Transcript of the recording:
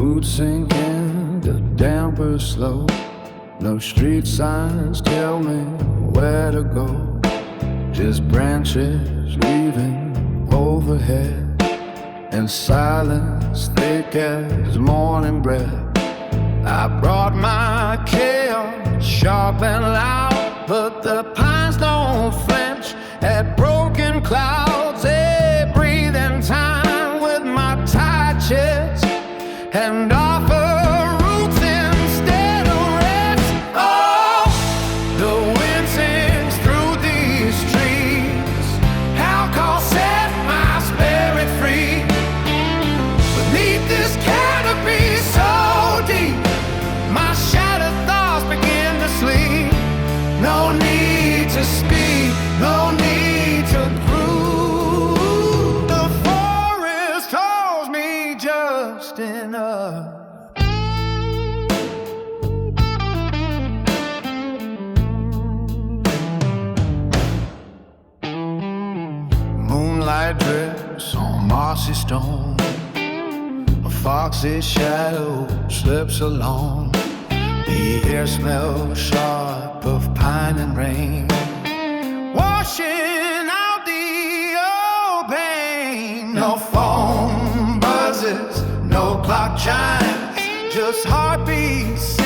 Mood sink in, the damper slow. No street signs tell me where to go. Just branches weaving overhead, and silence thick as morning breath. I brought my chaos sharp and loud, but the pines don't flinch at broken clouds. They breathe in time with my tight chest and offer roots instead of rest. Oh, the wind sings through these trees. How call set my spirit free. Beneath this canopy so deep, my shattered thoughts begin to sleep. No need to speak, no need to prove. The forest holds me just enough. Moonlight drips on mossy stone. A foxy shadow slips along. The air smells sharp of pine and rain, washing out the old pain. No phone buzzes, no clock chimes, just heartbeats